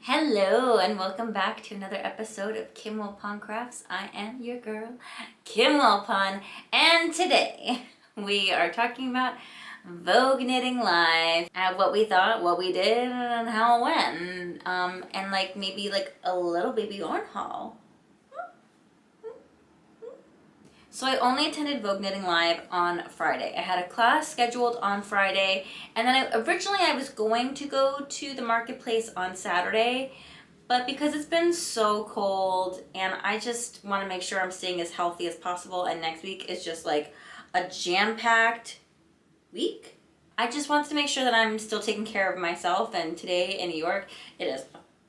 Hello and welcome back to another episode of Kim Wilpon Crafts. I am your girl, Kim Wilpon, and today we are talking about Vogue Knitting Live, what we thought, what we did, and how it went, and maybe a little baby yarn haul. So I only attended Vogue Knitting Live on Friday. I had a class scheduled on Friday, and then originally I was going to go to the marketplace on Saturday, but because it's been so cold and I just want to make sure I'm staying as healthy as possible, and next week is just like a jam-packed week, I just wanted to make sure that I'm still taking care of myself. And today in New York, it is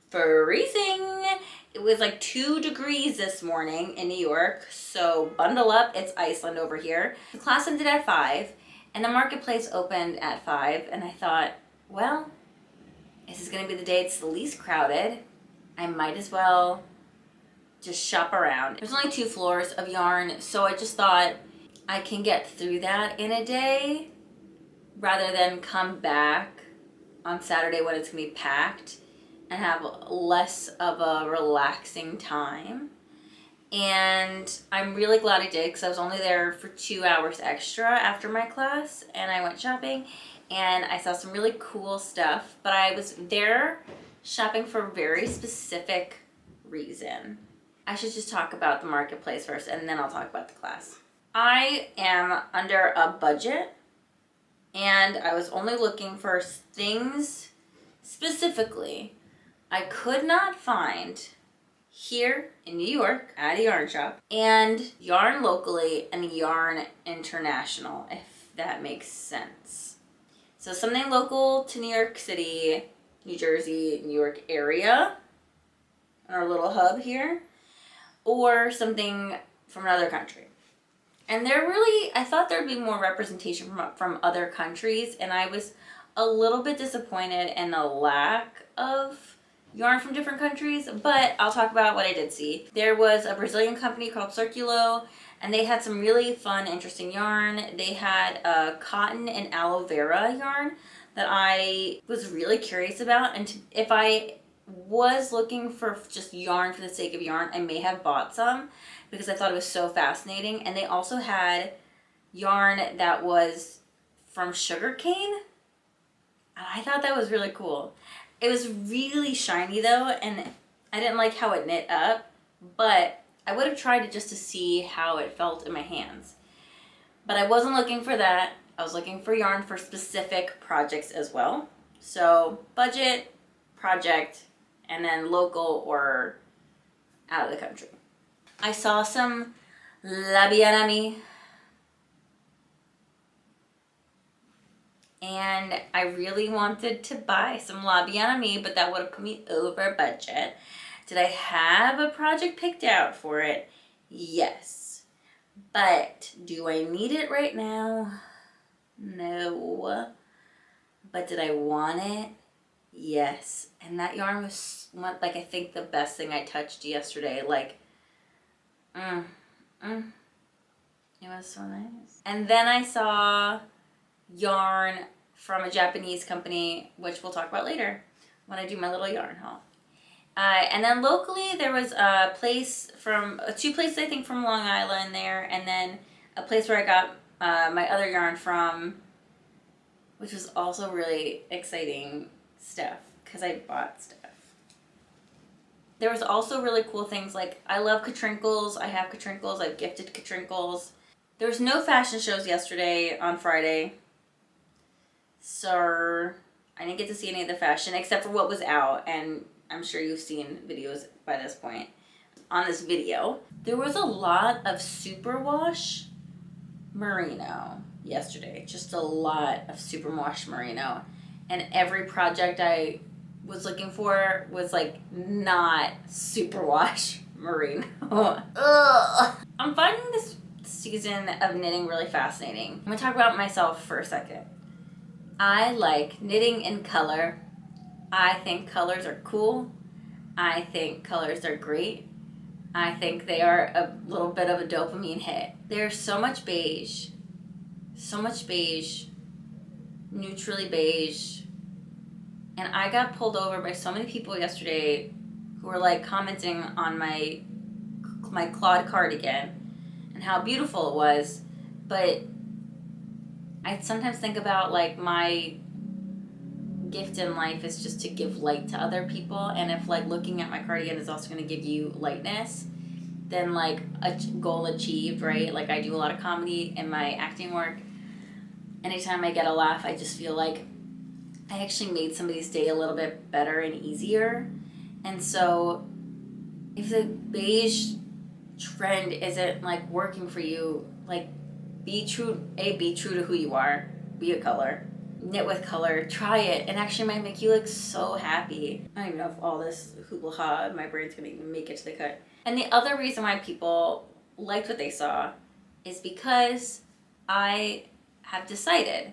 freezing. It was like 2 degrees this morning in New York, so bundle up, it's Iceland over here. The class ended at 5, and the marketplace opened at 5, and I thought, well, this is gonna be the day it's the least crowded. I might as well just shop around. There's only 2 floors of yarn, so I just thought I can get through that in a day rather than come back on Saturday when it's gonna be packed and have less of a relaxing time. And I'm really glad I did, because I was only there for 2 hours extra after my class, and I went shopping and I saw some really cool stuff, but I was there shopping for a very specific reason. I should just talk about the marketplace first, and then I'll talk about the class. I am under a budget, and I was only looking for things specifically I could not find here in New York at a yarn shop, and yarn locally and yarn international, if that makes sense. So something local to New York City, New Jersey, New York area, our little hub here, or something from another country. And I thought there'd be more representation from other countries, and I was a little bit disappointed in the lack of yarn from different countries, but I'll talk about what I did see. There was a Brazilian company called Circulo, and they had some really fun, interesting yarn. They had a cotton and aloe vera yarn that I was really curious about, and if I was looking for just yarn for the sake of yarn, I may have bought some because I thought it was so fascinating. And they also had yarn that was from sugarcane, and I thought that was really cool. It was really shiny though, and I didn't like how it knit up, but I would have tried it just to see how it felt in my hands. But I wasn't looking for that. I was looking for yarn for specific projects as well. So budget, project, and then local or out of the country. I saw some Labianami, and I really wanted to buy some Labianami, but that would have put me over budget. Did I have a project picked out for it? Yes. But do I need it right now? No. But did I want it? Yes. And that yarn was I think the best thing I touched yesterday. It was so nice. And then I saw yarn from a Japanese company, which we'll talk about later when I do my little yarn haul. And then locally there was a place from 2 places I think from Long Island there, and then a place where I got my other yarn from, which was also really exciting stuff because I bought stuff. There was also really cool things I love Katrinkles. I have Katrinkles. I've gifted Katrinkles. There was no fashion shows yesterday on Friday, so I didn't get to see any of the fashion except for what was out, and I'm sure you've seen videos by this point. On this video, there was a lot of superwash merino yesterday. Just a lot of superwash merino, and every project I was looking for was not superwash merino. Ugh. I'm finding this season of knitting really fascinating. I'm gonna talk about myself for a second. I like knitting in color. I think colors are cool. I think colors are great. I think they are a little bit of a dopamine hit. There's so much beige, neutrally beige, And I got pulled over by so many people yesterday who were like commenting on my Claude cardigan and how beautiful it was. But I sometimes think about like my gift in life is just to give light to other people, and if like looking at my cardigan is also going to give you lightness, then like a goal achieved, right? Like I do a lot of comedy in my acting work. Anytime I get a laugh, I just feel like I actually made somebody's day a little bit better and easier. And so if the beige trend isn't like working for you, like be true to who you are. Be a color. Knit with color. Try it. It actually might make you look so happy. I don't even know if all this hoopla in my brain's gonna even make it to the cut. And the other reason why people liked what they saw is because I have decided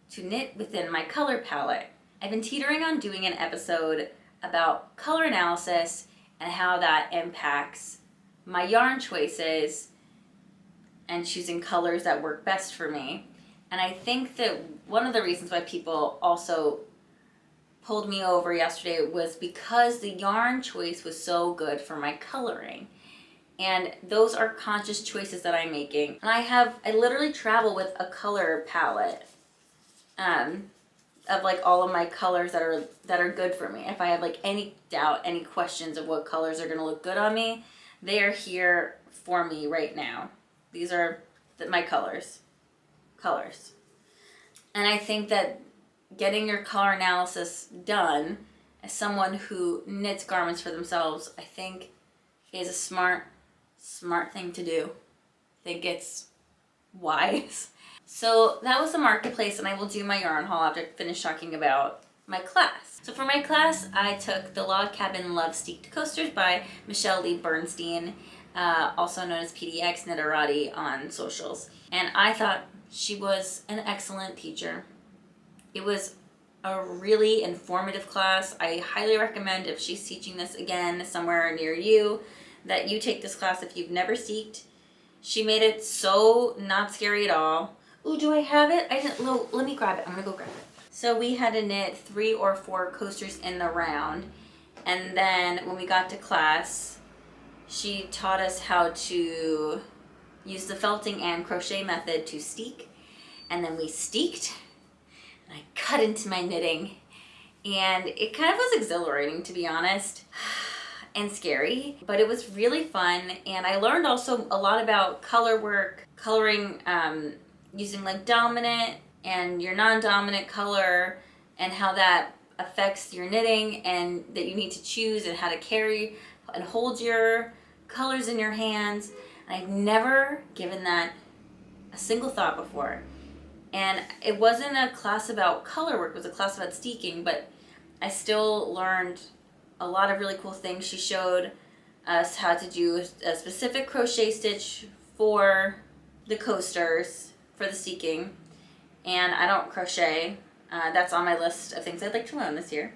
to knit within my color palette. I've been teetering on doing an episode about color analysis and how that impacts my yarn choices and choosing colors that work best for me. And I think that one of the reasons why people also pulled me over yesterday was because the yarn choice was so good for my coloring. And those are conscious choices that I'm making. And I literally travel with a color palette of like all of my colors that are good for me. If I have like any doubt, any questions of what colors are gonna look good on me, they are here for me right now. These are my colors. And I think that getting your color analysis done as someone who knits garments for themselves, I think is a smart thing to do. I think it's wise. So that was the marketplace, and I will do my yarn haul after I finish talking about my class. So for my class, I took the Log Cabin Love Steeked Coasters by Michelle Lee Bernstein, also known as PDX Knitterati on socials. And I thought she was an excellent teacher. It was a really informative class. I highly recommend, if she's teaching this again somewhere near you, that you take this class if you've never steeked. She made it so not scary at all. Ooh, do I have it? I didn't. Let me grab it. I'm gonna go grab it. So we had to knit 3 or 4 coasters in the round, and then when we got to class, she taught us how to use the felting and crochet method to steek, and then we steeked, and I cut into my knitting, and it kind of was exhilarating, to be honest, and scary, but it was really fun. And I learned also a lot about color work, coloring, using like dominant and your non-dominant color, and how that affects your knitting, and that you need to choose, and how to carry and hold your colors in your hands. And I've never given that a single thought before. And it wasn't a class about color work, it was a class about steeking, but I still learned a lot of really cool things. She showed us how to do a specific crochet stitch for the coasters, for the steeking. And I don't crochet. That's on my list of things I'd like to learn this year.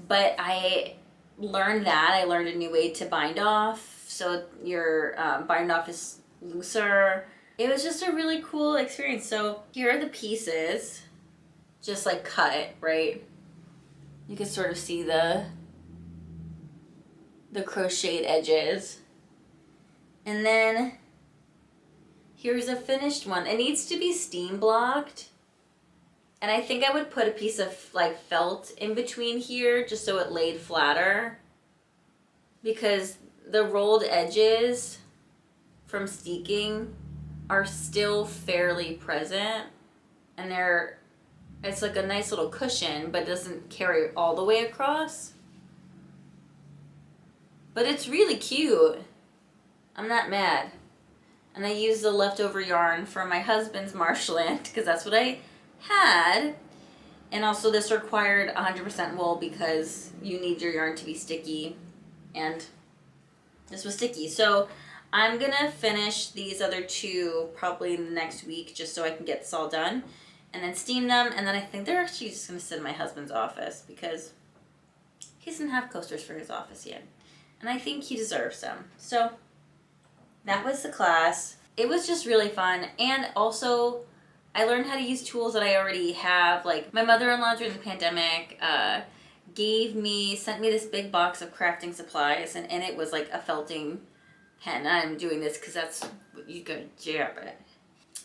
But I learned that. I learned a new way to bind off, so your bind off is looser. It was just a really cool experience. So here are the pieces, just like cut, right? You can sort of see the crocheted edges. And then here's a finished one. It needs to be steam blocked. And I think I would put a piece of like felt in between here just so it laid flatter, because the rolled edges from steeking are still fairly present, and it's like a nice little cushion, but it doesn't carry all the way across. But it's really cute. I'm not mad. And I used the leftover yarn from my husband's marshland, because that's what I had. And also this required 100% wool because you need your yarn to be sticky, and this was sticky. So I'm gonna finish these other 2 probably in the next week, just so I can get this all done, and then steam them. And then I think they're actually just gonna sit in my husband's office, because he doesn't have coasters for his office yet, and I think he deserves them. So that was the class. It was just really fun. And also I learned how to use tools that I already have. Like my mother-in-law during the pandemic sent me this big box of crafting supplies, and in it was like a felting pen. I'm doing this because that's what you gotta jab it.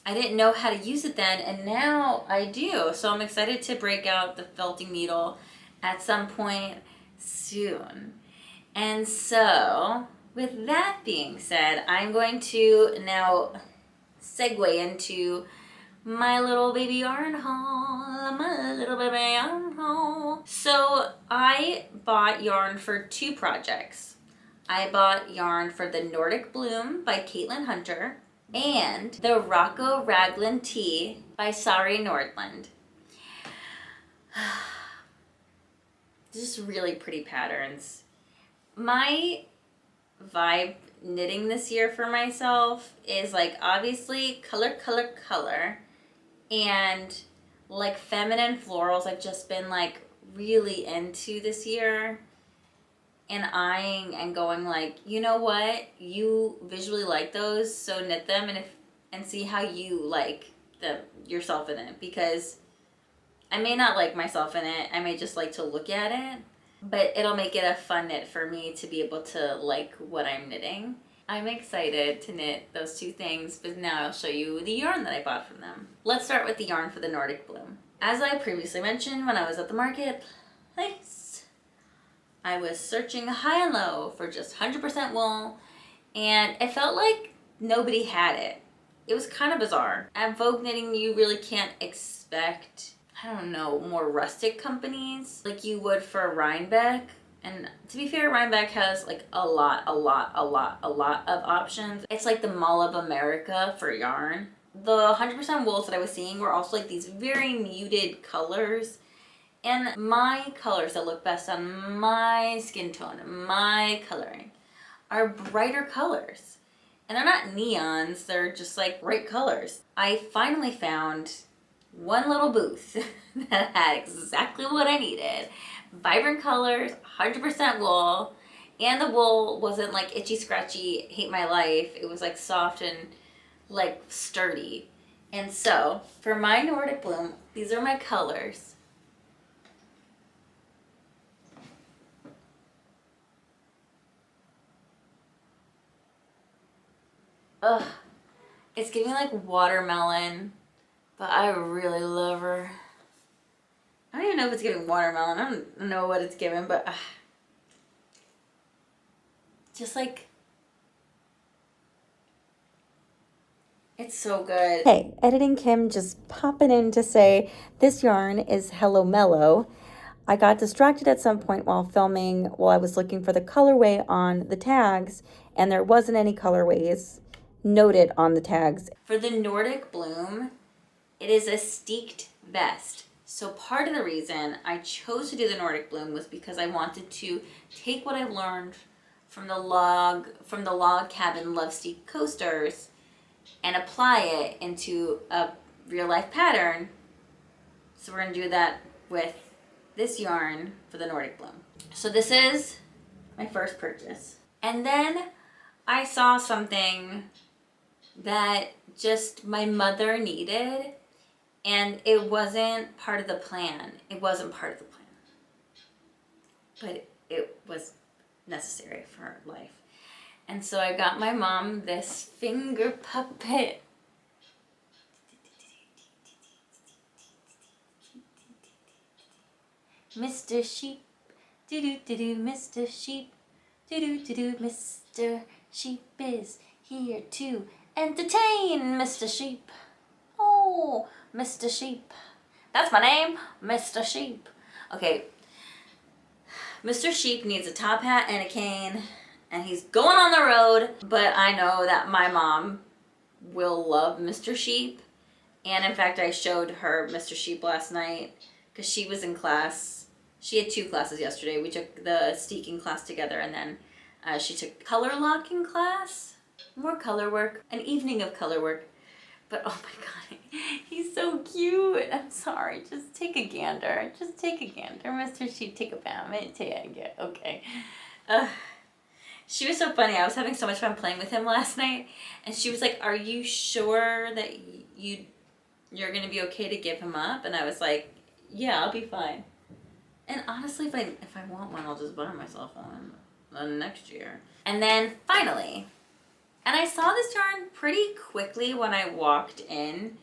I didn't know how to use it then, and now I do. So I'm excited to break out the felting needle at some point soon. And so, with that being said, I'm going to now segue into my little baby yarn haul, my little baby yarn haul. So I bought yarn for 2 projects. I bought yarn for the Nordic Bloom by Caitlin Hunter and the Rocco Raglan Tea by Sari Nordland. Just really pretty patterns. My vibe knitting this year for myself is like obviously color, color, color, and like feminine florals I've just been like really into this year, and eyeing and going like, you know what, you visually like those, so knit them and see how you like them yourself in it, because I may not like myself in it, I may just like to look at it, but it'll make it a fun knit for me to be able to like what I'm knitting. I'm excited to knit those 2 things, but now I'll show you the yarn that I bought from them. Let's start with the yarn for the Nordic Bloom. As I previously mentioned, when I was at the marketplace, I was searching high and low for just 100% wool, and it felt like nobody had it. It was kind of bizarre. At Vogue Knitting, you really can't expect, I don't know, more rustic companies like you would for Rhinebeck. And to be fair, Rhinebeck has like a lot of options. It's like the Mall of America for yarn. The 100% wools that I was seeing were also like these very muted colors. And my colors that look best on my skin tone, my coloring, are brighter colors. And they're not neons, they're just like bright colors. I finally found one little booth that had exactly what I needed. Vibrant colors, 100% wool, and the wool wasn't like itchy scratchy, hate my life. It was like soft and like sturdy. And so for my Nordic Bloom, these are my colors. Ugh, it's giving like watermelon, but I really love her. I don't even know if it's giving watermelon. I don't know what it's giving, but just like, it's so good. Hey, Editing Kim just popping in to say this yarn is Hello Mellow. I got distracted at some point while filming while I was looking for the colorway on the tags, and there wasn't any colorways noted on the tags. For the Nordic Bloom, it is a steeked vest. So part of the reason I chose to do the Nordic Bloom was because I wanted to take what I learned from the log cabin Love Steek coasters and apply it into a real life pattern. So we're gonna do that with this yarn for the Nordic Bloom. So this is my first purchase. And then I saw something that just my mother needed, and it wasn't part of the plan. It wasn't part of the plan, but it was necessary for life. And so I got my mom this finger puppet. Mr. Sheep, do-do-do-do, Mr. Sheep, do-do-do-do, Mr. Sheep is here to entertain, Mr. Sheep. Oh, Mr. Sheep. That's my name, Mr. Sheep. Okay, Mr. Sheep needs a top hat and a cane, and he's going on the road, but I know that my mom will love Mr. Sheep. And in fact, I showed her Mr. Sheep last night because she was in class. She had 2 classes yesterday. We took the steeking class together, and then she took color locking class, more color work, an evening of color work. But oh my god, he's so cute. I'm sorry, just take a gander. Just take a gander, Mr. Sheep. Take a bam. Okay. She was so funny. I was having so much fun playing with him last night, and she was like, "Are you sure that you you're gonna be okay to give him up? And I was like, yeah, I'll be fine. And honestly, if I want one, I'll just buy myself one next year. And then finally, and I saw this yarn pretty quickly when I walked in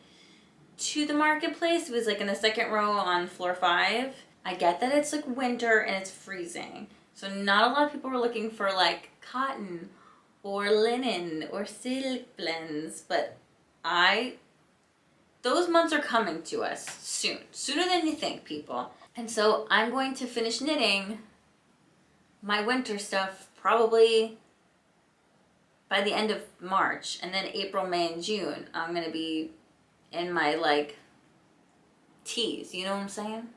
to the marketplace. It was like in the second row on floor 5. I get that it's like winter and it's freezing. So not a lot of people were looking for like cotton or linen or silk blends, but those months are coming to us soon. Sooner than you think, people. And so I'm going to finish knitting my winter stuff probably by the end of March, and then April, May, and June, I'm gonna be in my like tees, you know what I'm saying?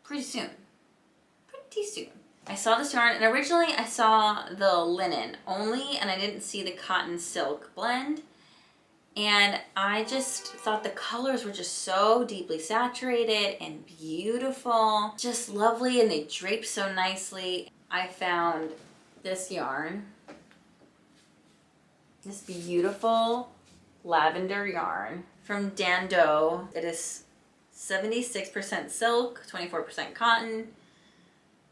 Pretty soon. I saw this yarn, and originally I saw the linen only, and I didn't see the cotton silk blend. And I just thought the colors were just so deeply saturated and beautiful, just lovely, and they drape so nicely. I found this yarn, this beautiful lavender yarn from Dando. It is 76% silk, 24% cotton,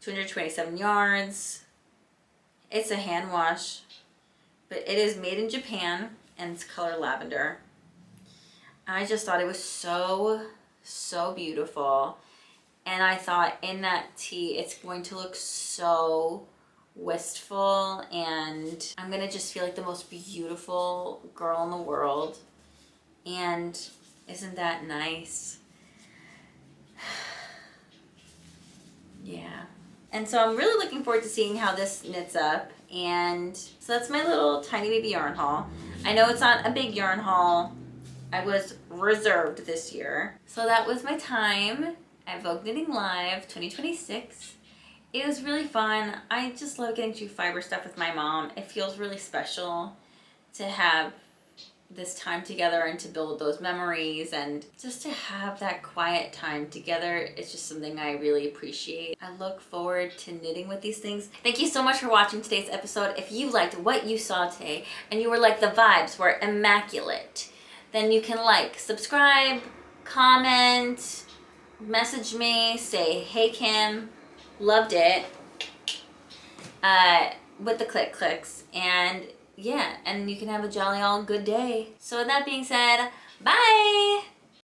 227 yards. It's a hand wash, but it is made in Japan and it's color lavender. I just thought it was so beautiful. And I thought in that tee, it's going to look so wistful, and I'm gonna just feel like the most beautiful girl in the world. And isn't that nice? Yeah. And so I'm really looking forward to seeing how this knits up. And so that's my little tiny baby yarn haul. I know it's not a big yarn haul. I was reserved this year. So that was my time at Vogue Knitting Live 2026. It was really fun. I just love getting to do fiber stuff with my mom. It feels really special to have this time together and to build those memories, and just to have that quiet time together. It's just something I really appreciate. I look forward to knitting with these things. Thank you so much for watching today's episode. If you liked what you saw today and you were like, the vibes were immaculate, then you can like, subscribe, comment, message me, say, hey Kim, loved it, with the clicks, and yeah, and you can have a jolly all good day. So with that being said, bye!